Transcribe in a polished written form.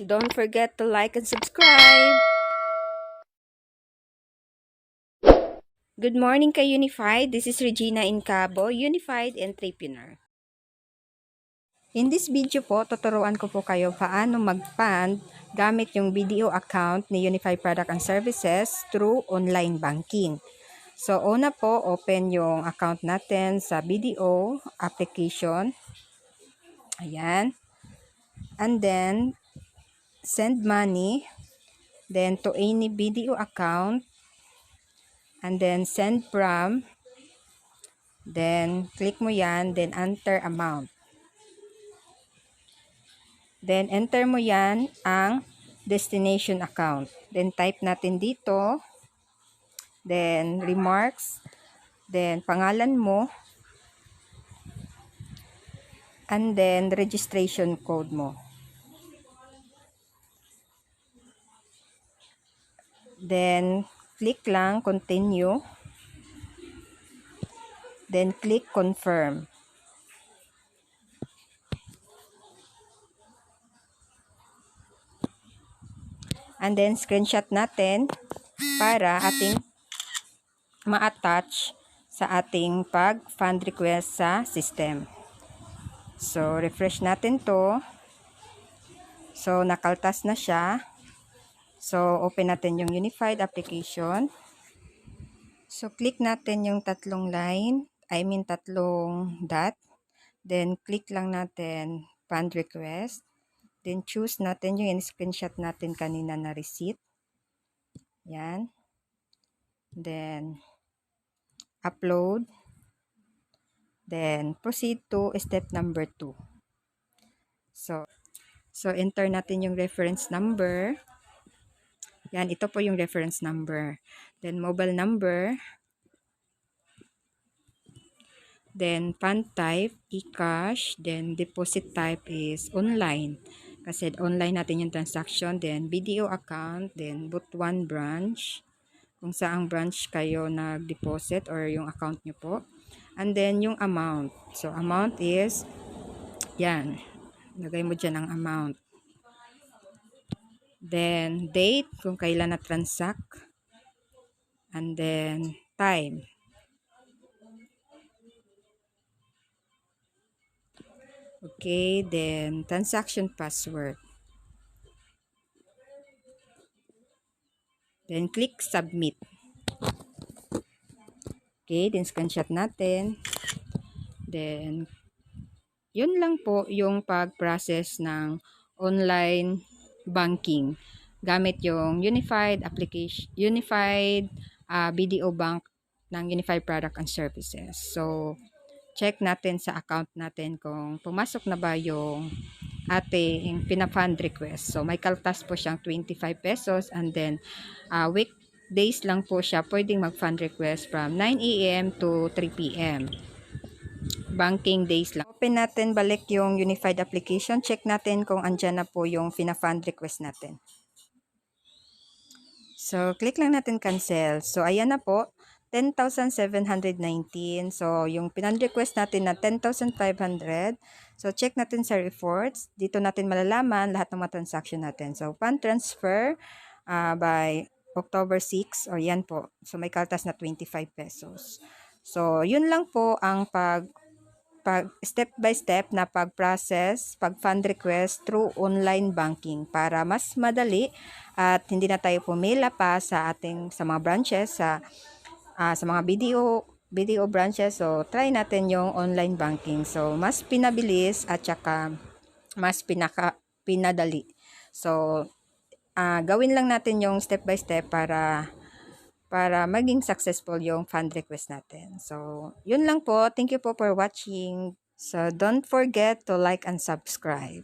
Don't forget to like and subscribe. Good morning kay Unified. This is Regina Incabo, Unified Entrepreneur. In this video po, tuturuan ko po kayo paano mag-fund gamit yung BDO account ni Unified Product and Services through online banking. So, una po, open yung account natin sa BDO application. Ayan. And then, send money. Then, to any BDO account. And then, send from. Then, click mo yan. Then, enter amount. Then, enter mo yan ang destination account. Then, type natin dito. Then, remarks. Then, pangalan mo. And then, registration code mo. Then, click lang, continue. Then, click confirm. And then, screenshot natin para ating ma-attach sa ating pag-fund request sa system. So, refresh natin to. So, nakaltas na siya. So, open natin yung Unified application. So, click natin yung tatlong dot. Then, click lang natin fund request. Then, choose natin yung screenshot natin kanina na receipt. Yan. Then, upload. Then, proceed to step number 2. So, enter natin yung reference number. Yan, ito po yung reference number. Then, mobile number. Then, fund type, e-cash. Then, deposit type is online. Kasi online natin yung transaction. Then, BDO account. Then, Butuan branch. Kung saang branch kayo nag-deposit or yung account nyo po. And then, yung amount. So, amount is, yan. Lagay mo dyan ang amount. Then, date, kung kailan na-transact. And then, time. Okay, then, transaction password. Then, click submit. Okay, then screenshot natin. Then, yun lang po yung pag-process ng online banking gamit yung Unified application, Unified BDO Bank ng Unified Product and Services. So, check natin sa account natin kung pumasok na ba yung ating pina-fund request. So, may kaltas po siyang 25 pesos and then weekdays lang po siya pwedeng mag-fund request from 9 a.m. to 3 p.m. Banking days lang. Open natin balik yung Unified application. Check natin kung andyan na po yung pina-fund request natin. So, click lang natin cancel. So, ayan na po. 10,719. So, yung pinan-request natin na 10,500. So, check natin sa reports. Dito natin malalaman lahat ng mga transaction natin. So, fund transfer by October 6. O, yan po. So, may kaltas na 25 pesos. So, yun lang po ang step by step na pag-process, pag-fund request through online banking para mas madali at hindi na tayo pumila pa sa mga branches sa mga BDO branches. So try natin yung online banking. So mas pinabilis at saka mas pinadali. So gawin lang natin yung step by step para maging successful yung fund request natin. So, yun lang po. Thank you po for watching. So, don't forget to like and subscribe.